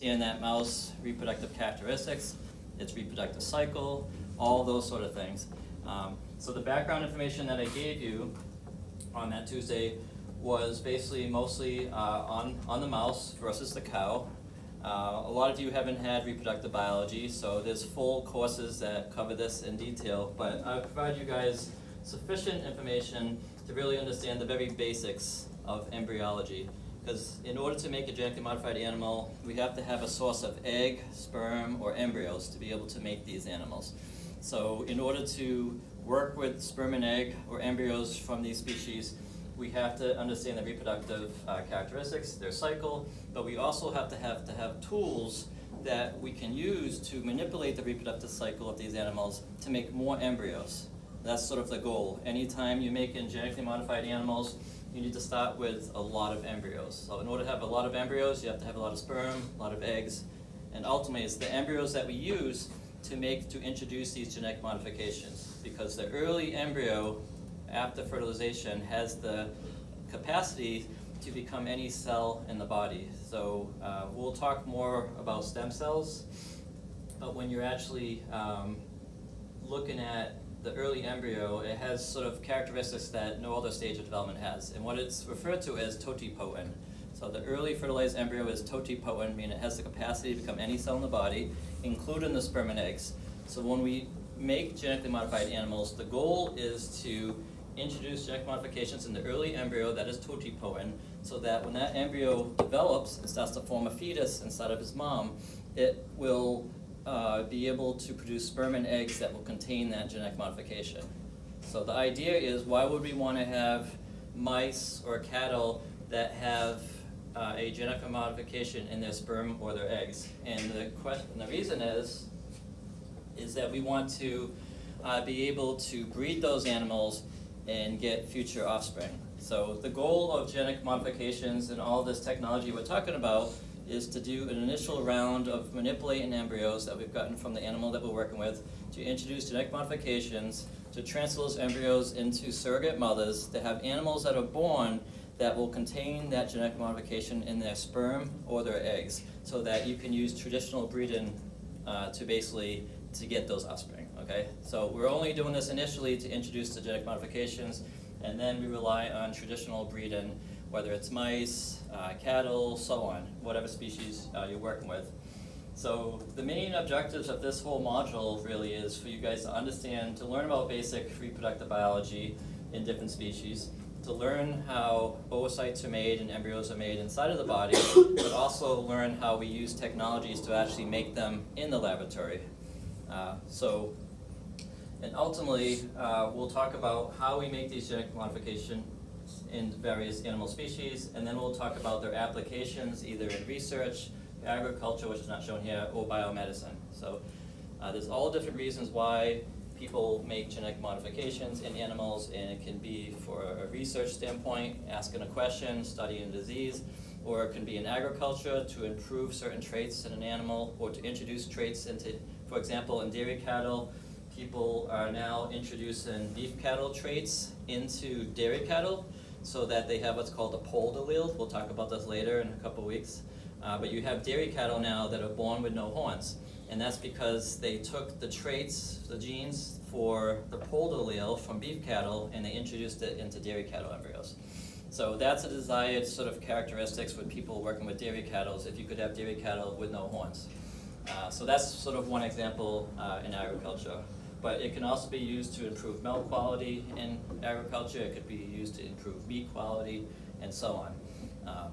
in that mouse reproductive characteristics, its reproductive cycle, all those sort of things. So the background information that I gave you on that Tuesday was basically mostly on the mouse versus the cow. A lot of you haven't had reproductive biology, so there's full courses that cover this in detail, but I'll provide you guys sufficient information to really understand the very basics of embryology. Because in order to make a genetically modified animal, we have to have a source of egg, sperm, or embryos to be able to make these animals. So in order to work with sperm and egg or embryos from these species, we have to understand the reproductive characteristics, their cycle, but we also have to have tools that we can use to manipulate the reproductive cycle of these animals to make more embryos. That's sort of the goal. Anytime you make genetically modified animals, you need to start with a lot of embryos. So in order to have a lot of embryos, you have to have a lot of sperm, a lot of eggs, and ultimately it's the embryos that we use to introduce these genetic modifications, because the early embryo after fertilization has the capacity to become any cell in the body. So we'll talk more about stem cells, but when you're actually looking at the early embryo, it has sort of characteristics that no other stage of development has, and what it's referred to as totipotent. So the early fertilized embryo is totipotent, meaning it has the capacity to become any cell in the body, including the sperm and eggs. So when we make genetically modified animals, the goal is to introduce genetic modifications in the early embryo that is totipotent, so that when that embryo develops and starts to form a fetus inside of his mom, it will be able to produce sperm and eggs that will contain that genetic modification. So the idea is, why would we want to have mice or cattle that have a genetic modification in their sperm or their eggs? And the reason is that we want to be able to breed those animals and get future offspring. So the goal of genetic modifications and all this technology we're talking about is to do an initial round of manipulating embryos that we've gotten from the animal that we're working with, to introduce genetic modifications, to transfer those embryos into surrogate mothers, to have animals that are born that will contain that genetic modification in their sperm or their eggs, so that you can use traditional breeding to get those offspring, okay? So we're only doing this initially to introduce the genetic modifications, and then we rely on traditional breeding, whether it's mice, cattle, so on, whatever species you're working with. So the main objectives of this whole module really is for you guys to understand, to learn about basic reproductive biology in different species, to learn how oocytes are made and embryos are made inside of the body, but also learn how we use technologies to actually make them in the laboratory. And ultimately, we'll talk about how we make these genetic modifications in various animal species, and then we'll talk about their applications either in research, agriculture, which is not shown here, or biomedicine. So there's all different reasons why people make genetic modifications in animals, and it can be for a research standpoint, asking a question, studying a disease, or it can be in agriculture to improve certain traits in an animal, or to introduce traits into, for example, in dairy cattle, people are now introducing beef cattle traits into dairy cattle so that they have what's called a polled allele. We'll talk about this later in a couple weeks. But you have dairy cattle now that are born with no horns. And that's because they took the traits, the genes for the polled allele from beef cattle, and they introduced it into dairy cattle embryos. So that's a desired sort of characteristics with people working with dairy cattle, if you could have dairy cattle with no horns. So that's sort of one example in agriculture. But it can also be used to improve milk quality in agriculture. It could be used to improve meat quality, and so on.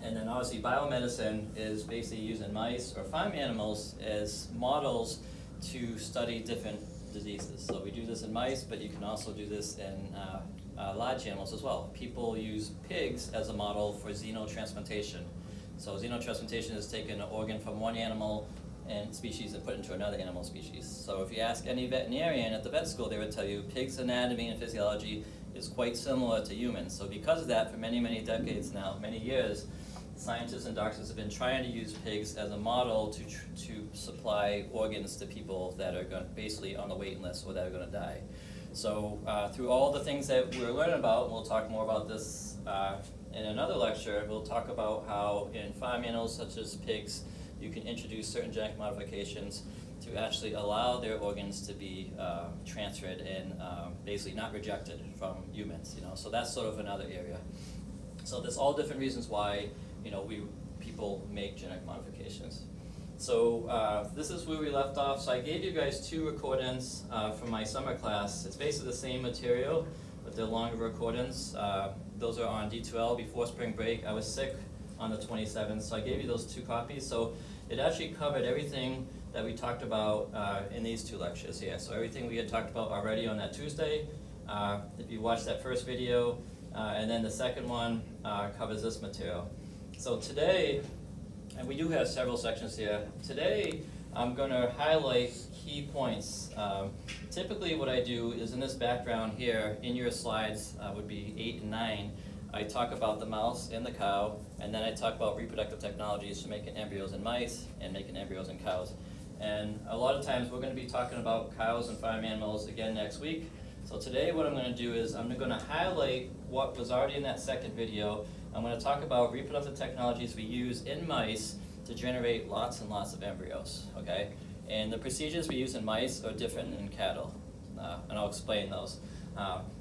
And then obviously biomedicine is basically using mice or farm animals as models to study different diseases. So we do this in mice, but you can also do this in large animals as well. People use pigs as a model for xenotransplantation. So xenotransplantation is taking an organ from one animal and species and put into another animal species. So if you ask any veterinarian at the vet school, they would tell you pigs' anatomy and physiology is quite similar to humans. So because of that, for many, many decades now, many years, scientists and doctors have been trying to use pigs as a model to supply organs to people that are basically on the waiting list or that are going to die. So through all the things that we're learning about, and we'll talk more about this in another lecture, we'll talk about how in farm animals such as pigs, you can introduce certain genetic modifications to actually allow their organs to be transferred and basically not rejected from humans. So that's sort of another area. So there's all different reasons why people make genetic modifications. So this is where we left off. So I gave you guys 2 recordings from my summer class. It's basically the same material, but they're longer recordings. Those are on D2L before spring break. I was sick on the 27th, so I gave you those 2 copies. So it actually covered everything that we talked about in these 2 lectures here. So everything we had talked about already on that Tuesday, if you watched that first video, and then the second one covers this material. So today, and we do have several sections here, today I'm going to highlight key points. Typically what I do is in this background here, in your slides would be 8 and 9, I talk about the mouse and the cow, and then I talk about reproductive technologies for making embryos in mice and making embryos in cows. And a lot of times we're going to be talking about cows and farm animals again next week. So today what I'm going to do is I'm going to highlight what was already in that second video. I'm going to talk about reproductive technologies we use in mice to generate lots and lots of embryos, okay? And the procedures we use in mice are different than in cattle, and I'll explain those.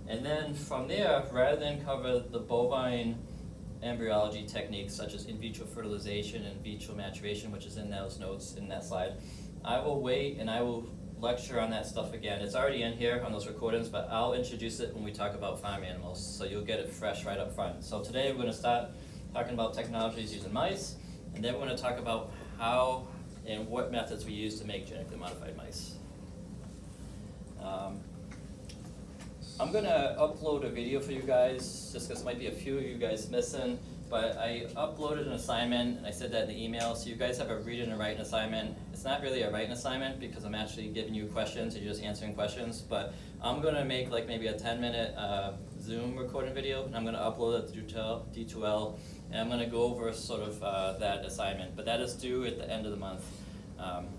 And then from there, rather than cover the bovine embryology techniques such as in vitro fertilization and in vitro maturation, which is in those notes in that slide, I will wait and I will lecture on that stuff again. It's already in here on those recordings, but I'll introduce it when we talk about farm animals, so you'll get it fresh right up front. So today we're going to start talking about technologies used in mice, and then we're going to talk about how and what methods we use to make genetically modified mice. I'm going to upload a video for you guys, just because there might be a few of you guys missing, but I uploaded an assignment, and I said that in the email, so you guys have a read and a write assignment. It's not really a writing assignment because I'm actually giving you questions and you're just answering questions, but I'm going to make like maybe a 10-minute Zoom recording video, and I'm going to upload it to D2L, and I'm going to go over sort of that assignment, but that is due at the end of the month.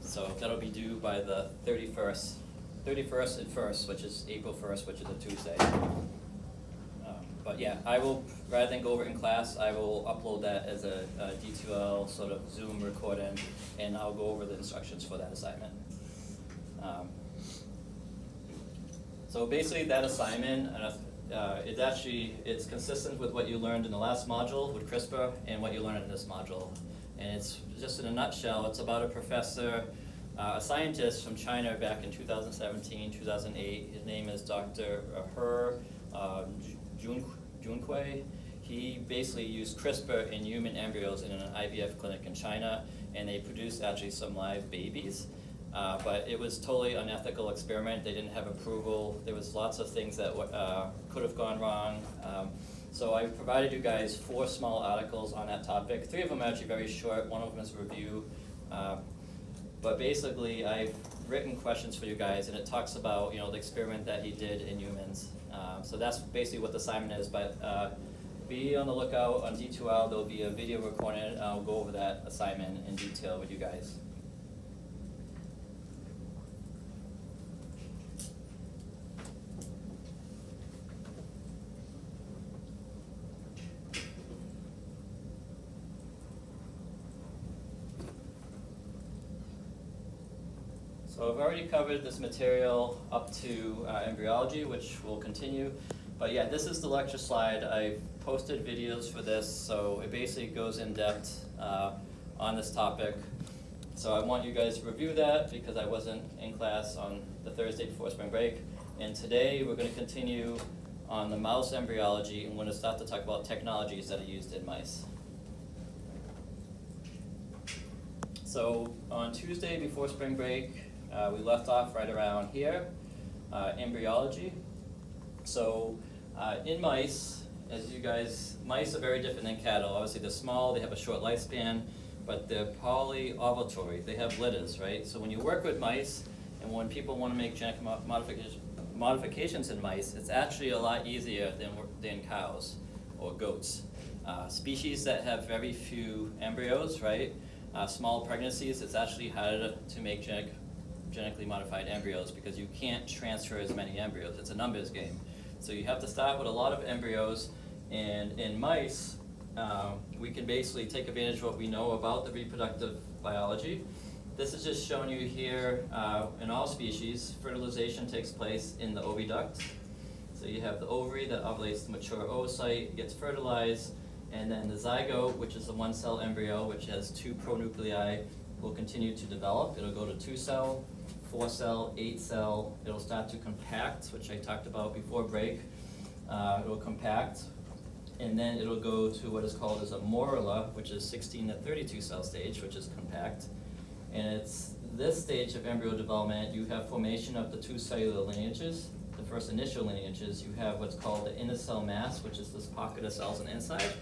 So that'll be due by the 31st and 1st, which is April 1st, which is a Tuesday. But yeah, I will, rather than go over it in class, I will upload that as a D2L sort of Zoom recording, and I'll go over the instructions for that assignment. So basically that assignment, it's consistent with what you learned in the last module with CRISPR and what you learned in this module. And it's just in a nutshell, it's about a professor, a scientist from China back in 2017, 2008. His name is Dr. Junquei. He basically used CRISPR in human embryos in an IVF clinic in China, and they produced actually some live babies. But it was totally unethical experiment. They didn't have approval. There was lots of things that could have gone wrong. So I provided you guys 4 small articles on that topic. 3 of them are actually very short. One of them is a review. But basically, I've written questions for you guys, and it talks about the experiment that he did in humans. So that's basically what the assignment is. But be on the lookout on D2L. There'll be a video recording, and I'll go over that assignment in detail with you guys. So I've already covered this material up to embryology, which will continue. But yeah, this is the lecture slide. I've posted videos for this, so it basically goes in depth on this topic. So I want you guys to review that because I wasn't in class on the Thursday before spring break. And today we're going to continue on the mouse embryology, and we're going to start to talk about technologies that are used in mice. So on Tuesday before spring break, we left off right around here, embryology. So in mice, mice are very different than cattle. Obviously they're small, they have a short lifespan, but they're polyovulatory. They have litters, right? So when you work with mice, and when people want to make genetic modifications in mice, it's actually a lot easier than cows or goats. Species that have very few embryos, right? Small pregnancies, it's actually harder to make genetically modified embryos because you can't transfer as many embryos. It's a numbers game. So you have to start with a lot of embryos, and in mice, we can basically take advantage of what we know about the reproductive biology. This is just showing you here, in all species, fertilization takes place in the oviduct. So you have the ovary that ovulates the mature oocyte, gets fertilized, and then the zygote, which is a one-cell embryo, which has 2 pronuclei, will continue to develop. It'll go to 2-cell, 4-cell, 8-cell. It'll start to compact, which I talked about before break. It'll compact, and then it'll go to what is called as a morula, which is 16 to 32 cell stage, which is compact. And it's this stage of embryo development, you have formation of the 2 cellular lineages. The first initial lineages, you have what's called the inner cell mass, which is this pocket of cells on the inside.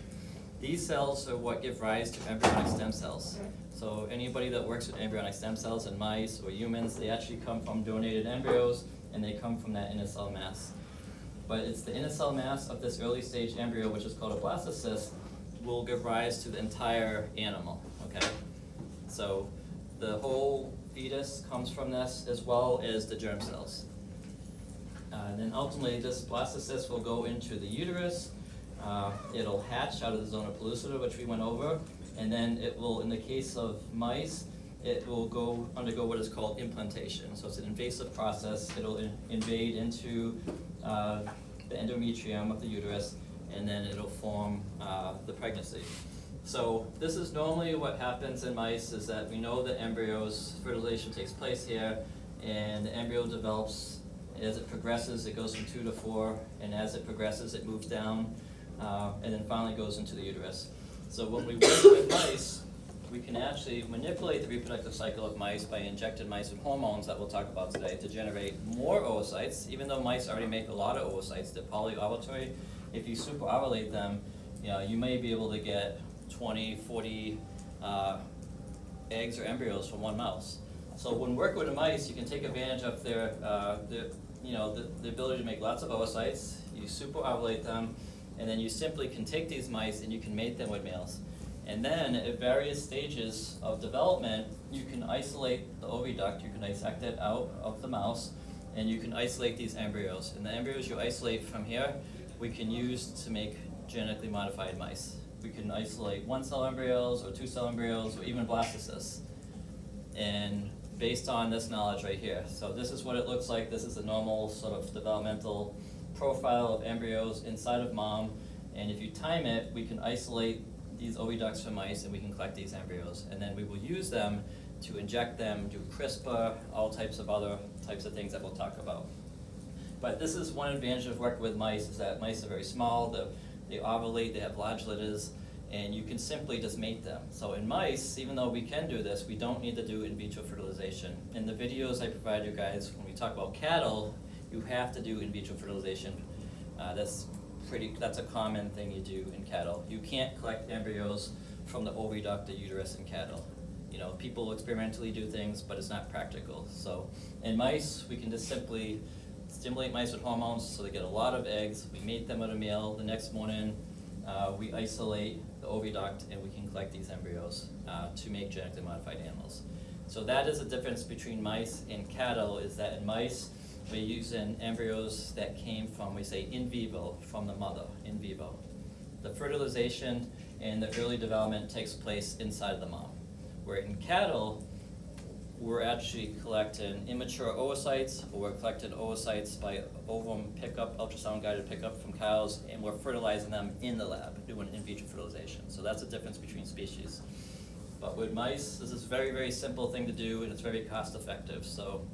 These cells are what give rise to embryonic stem cells. So anybody that works with embryonic stem cells in mice or humans, they actually come from donated embryos, and they come from that inner cell mass. But it's the inner cell mass of this early stage embryo, which is called a blastocyst, will give rise to the entire animal, okay? So the whole fetus comes from this, as well as the germ cells. And then ultimately, this blastocyst will go into the uterus. It'll hatch out of the zona pellucida, which we went over, and then it will, in the case of mice, it will undergo what is called implantation. So it's an invasive process. It'll invade into the endometrium of the uterus, and then it'll form the pregnancy. So this is normally what happens in mice, is that we know that embryos, fertilization takes place here, and the embryo develops. As it progresses, it goes from 2 to 4, and as it progresses, it moves down, and then finally goes into the uterus. So when we work with mice, we can actually manipulate the reproductive cycle of mice by injecting mice with hormones that we'll talk about today to generate more oocytes. Even though mice already make a lot of oocytes, they're polyovulatory. If you superovulate them, you may be able to get 20, 40 eggs or embryos from one mouse. So when working with the mice, you can take advantage of their the ability to make lots of oocytes. You superovulate them, and then you simply can take these mice and you can mate them with males. And then at various stages of development, you can isolate the oviduct, you can dissect it out of the mouse, and you can isolate these embryos. And the embryos you isolate from here, we can use to make genetically modified mice. We can isolate 1-cell embryos or 2-cell embryos or even blastocysts. And based on this knowledge right here. So this is what it looks like. This is a normal sort of developmental profile of embryos inside of mom. And if you time it, we can isolate these oviducts from mice, and we can collect these embryos. And then we will use them to inject them, do CRISPR, all types of other types of things that we'll talk about. But this is one advantage of working with mice, is that mice are very small, they ovulate, they have large litters, and you can simply just mate them. So in mice, even though we can do this, we don't need to do in vitro fertilization. In the videos I provide you guys, when we talk about cattle, you have to do in vitro fertilization. That's a common thing you do in cattle. You can't collect embryos from the oviduct or uterus in cattle. People experimentally do things, but it's not practical. So in mice, we can just simply stimulate mice with hormones so they get a lot of eggs. We mate them with a male. The next morning, we isolate the oviduct, and we can collect these embryos to make genetically modified animals. So that is the difference between mice and cattle, is that in mice, we're using embryos that came from, we say, in vivo, from the mother, in vivo. The fertilization and the early development takes place inside of the mom. Where in cattle, we're actually collecting immature oocytes, or we're collecting oocytes by ovum pickup, ultrasound-guided pickup from cows, and we're fertilizing them in the lab, doing in vitro fertilization. So that's the difference between species. But with mice, this is a very, very simple thing to do, and it's very cost-effective. So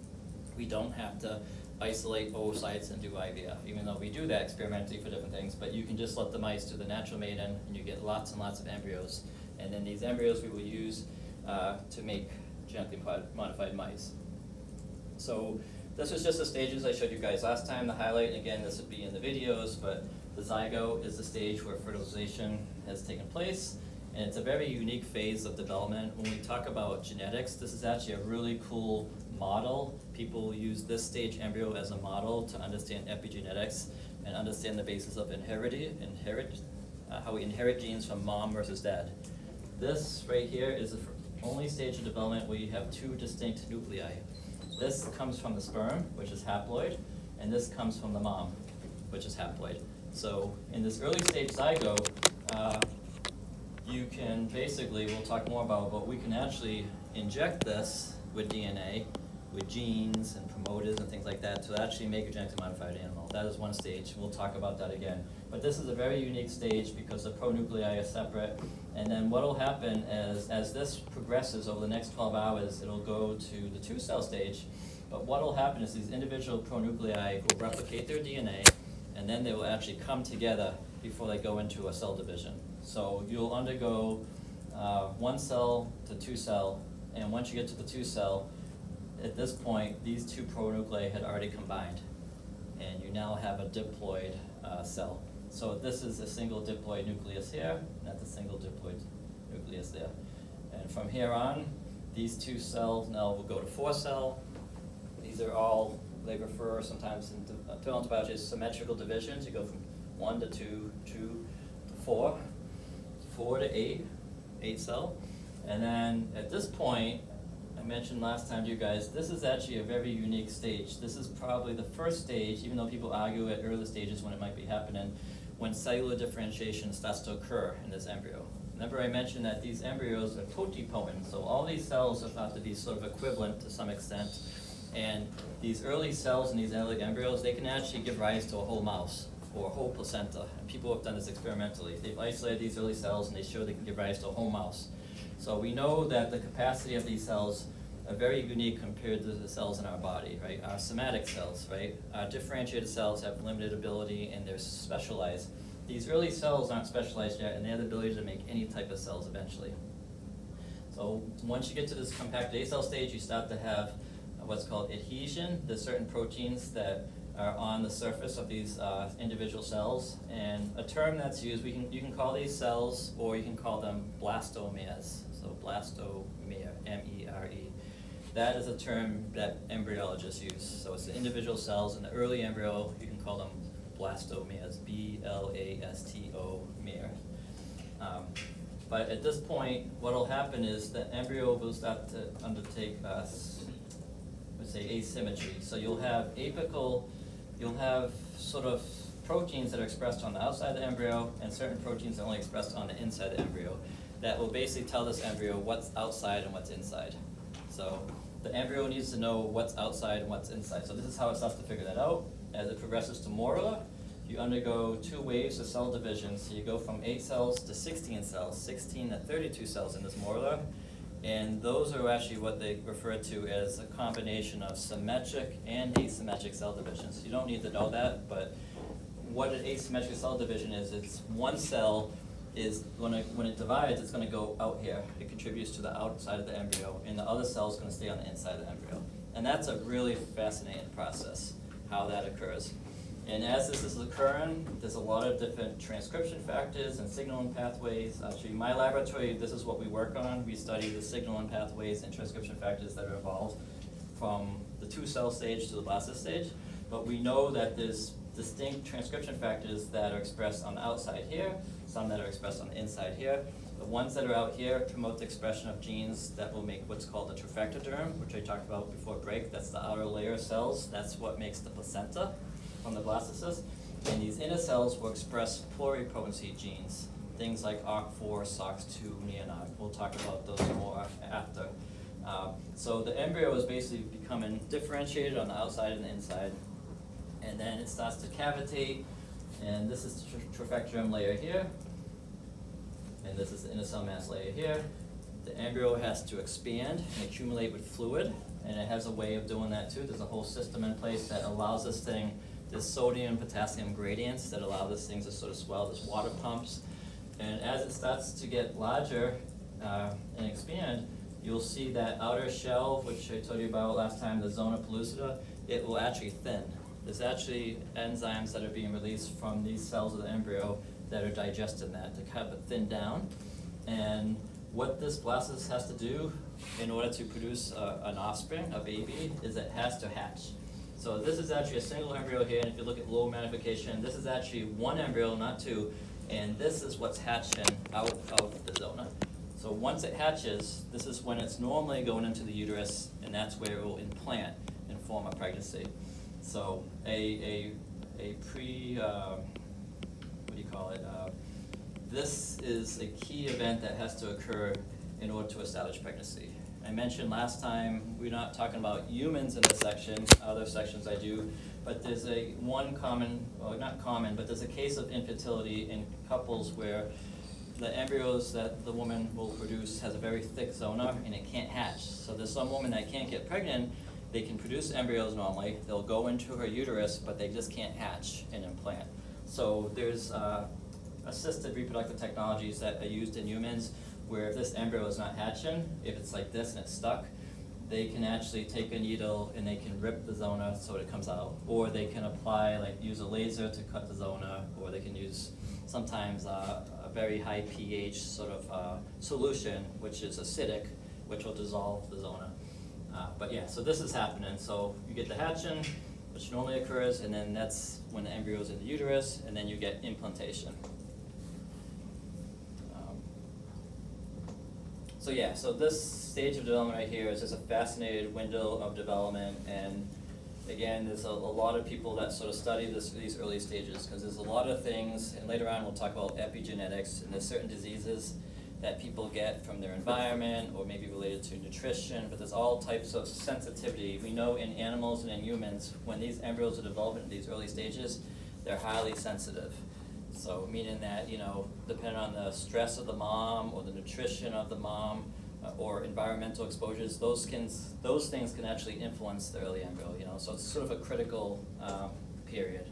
we don't have to isolate oocytes and do IVF, even though we do that experimentally for different things. But you can just let the mice do the natural mating, and you get lots and lots of embryos. And then these embryos we will use to make genetically modified mice. So this was just the stages I showed you guys last time. The highlight, and again, this would be in the videos, but the zygote is the stage where fertilization has taken place, and it's a very unique phase of development. When we talk about genetics, this is actually a really cool model. People use this stage embryo as a model to understand epigenetics and understand the basis of how we inherit genes from mom versus dad. This right here is the only stage of development where you have 2 distinct nuclei. This comes from the sperm, which is haploid, and this comes from the mom, which is haploid. So in this early stage zygote, you can basically, we'll talk more about, but we can actually inject this with DNA, with genes and promoters and things like that to actually make a genetically modified animal. That is one stage. We'll talk about that again. But this is a very unique stage because the pronuclei are separate. And then what will happen is, as this progresses over the next 12 hours, it'll go to the 2-cell stage. But what will happen is these individual pronuclei will replicate their DNA, and then they will actually come together before they go into a cell division. So you'll undergo 1-cell to 2-cell, and once you get to the 2-cell, at this point, these 2 pronuclei had already combined, and you now have a diploid cell. So this is a single diploid nucleus here, and that's a single diploid nucleus there. And from here on, these 2 cells now will go to 4-cell. These are all, they refer sometimes in developmental biology as symmetrical divisions. You go from 1 to 2, 2 to 4, 4 to 8, 8-cell. And then at this point, I mentioned last time to you guys, this is actually a very unique stage. This is probably the first stage, even though people argue at early stages when it might be happening, when cellular differentiation starts to occur in this embryo. Remember I mentioned that these embryos are totipotent, so all these cells are thought to be sort of equivalent to some extent. And these early cells in these early embryos, they can actually give rise to a whole mouse or a whole placenta. And people have done this experimentally. They've isolated these early cells and they show they can give rise to a whole mouse. So we know that the capacity of these cells are very unique compared to the cells in our body, right? Our somatic cells, right? Our differentiated cells have limited ability and they're specialized. These early cells aren't specialized yet, and they have the ability to make any type of cells eventually. So once you get to this compacted A-cell stage, you start to have what's called adhesion. There's certain proteins that are on the surface of these individual cells, and a term that's used, you can call these cells, or you can call them blastomeres. So blastomere, M-E-R-E. That is a term that embryologists use. So it's the individual cells in the early embryo. You can call them blastomeres, B-L-A-S-T-O-mere. But at this point, what will happen is the embryo will start to undertake, let's say, asymmetry. So you'll have apical, you'll have sort of proteins that are expressed on the outside of the embryo, and certain proteins that are only expressed on the inside of the embryo. That will basically tell this embryo what's outside and what's inside. So the embryo needs to know what's outside and what's inside. So this is how it starts to figure that out. As it progresses to morula, you undergo 2 waves of cell division. So you go from 8 cells to 16 cells, 16 to 32 cells in this morula. And those are actually what they refer to as a combination of symmetric and asymmetric cell divisions. You don't need to know that, but what an asymmetric cell division is, it's one cell is, when it divides, it's going to go out here. It contributes to the outside of the embryo, and the other cell is going to stay on the inside of the embryo. And that's a really fascinating process, how that occurs. And as this is occurring, there's a lot of different transcription factors and signaling pathways. Actually, in my laboratory, this is what we work on. We study the signaling pathways and transcription factors that are involved from the 2-cell stage to the blastocyst stage. But we know that there's distinct transcription factors that are expressed on the outside here, some that are expressed on the inside here. The ones that are out here promote the expression of genes that will make what's called the trifectoderm, which I talked about before break. That's the outer layer of cells. That's what makes the placenta from the blastocyst. And these inner cells will express pluripotency genes, things like OCT4, SOX2, neonac. We'll talk about those more after. So the embryo is basically becoming differentiated on the outside and the inside. And then it starts to cavitate, and this is the trifectoderm layer here, and this is the inner cell mass layer here. The embryo has to expand and accumulate with fluid, and it has a way of doing that too. There's a whole system in place that allows this thing, there's sodium potassium gradients that allow this thing to sort of swell, there's water pumps. And as it starts to get larger and expand, you'll see that outer shell, which I told you about last time, the zona pellucida, it will actually thin. There's actually enzymes that are being released from these cells of the embryo that are digesting that to kind of thin down. And what this blastocyst has to do in order to produce an offspring, a baby, is it has to hatch. So this is actually a single embryo here, and if you look at low magnification, this is actually one embryo, not 2, and this is what's hatching out of the zona. So once it hatches, this is when it's normally going into the uterus, and that's where it will implant and form a pregnancy. So this is a key event that has to occur in order to establish pregnancy. I mentioned last time, we're not talking about humans in this section, other sections I do, but there's one common, well not common, but there's a case of infertility in couples where the embryos that the woman will produce has a very thick zona and it can't hatch. So there's some woman that can't get pregnant, they can produce embryos normally, they'll go into her uterus, but they just can't hatch and implant. So there's assisted reproductive technologies that are used in humans where if this embryo is not hatching, if it's like this and it's stuck, they can actually take a needle and they can rip the zona so it comes out. Or they can apply, like use a laser to cut the zona, or they can use sometimes a very high pH sort of solution, which is acidic, which will dissolve the zona. But yeah, so this is happening. So you get the hatching, which normally occurs, and then that's when the embryo is in the uterus, and then you get implantation. So yeah, so this stage of development right here is just a fascinating window of development, and again, there's a lot of people that sort of study these early stages, because there's a lot of things, and later on we'll talk about epigenetics, and there's certain diseases that people get from their environment or maybe related to nutrition, but there's all types of sensitivity. We know in animals and in humans, when these embryos are developing in these early stages, they're highly sensitive. So meaning that, you know, depending on the stress of the mom or the nutrition of the mom or environmental exposures, those things can actually influence the early embryo, you know, so it's sort of a critical period.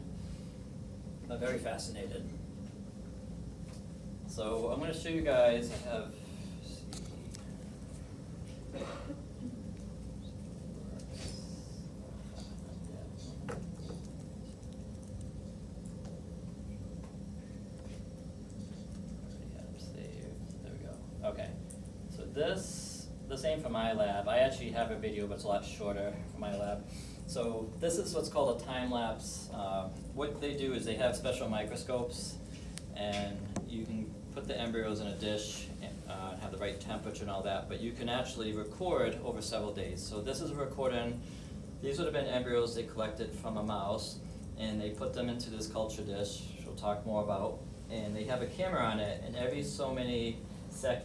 I'm very fascinated. So I'm going to show you guys, I have, okay, so the same for my lab. I actually have a video, but it's a lot shorter for my lab. So this is what's called a time lapse. What they do is they have special microscopes, and you can put the embryos in a dish and have the right temperature and all that, but you can actually record over several days. So this is a recording. These would have been embryos they collected from a mouse, and they put them into this culture dish, which we'll talk more about, and they have a camera on it, and every so many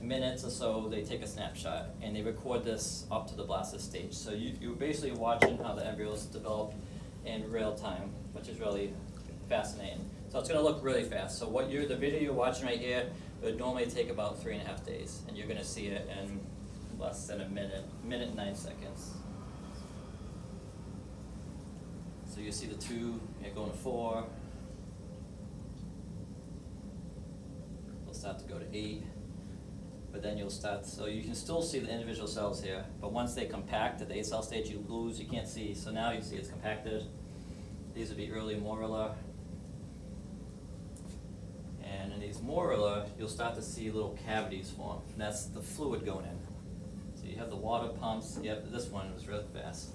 minutes or so, they take a snapshot, and they record this up to the blastocyst stage. So you're basically watching how the embryos develop in real time, which is really fascinating. So it's going to look really fast. So the video you're watching right here would normally take about 3.5 days, and you're going to see it in less than a minute and 9 seconds. So you see the 2, you're going to 4. We'll start to go to 8. But then you'll start, so you can still see the individual cells here, but once they compact at the 8-cell stage, you can't see. So now you see it's compacted. These would be early morula. And in these morula, you'll start to see little cavities form. And that's the fluid going in. So you have the water pumps. Yep, this one was really fast.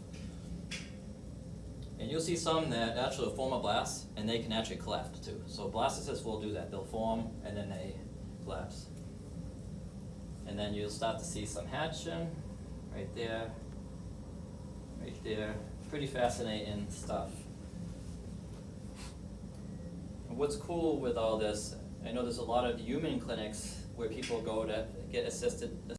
And you'll see some that actually form a blast, and they can actually collapse too. So blastocysts will do that. They'll form, and then they collapse. And then you'll start to see some hatching right there, right there. Pretty fascinating stuff. And what's cool with all this, I know there's a lot of human clinics where people go to get assisted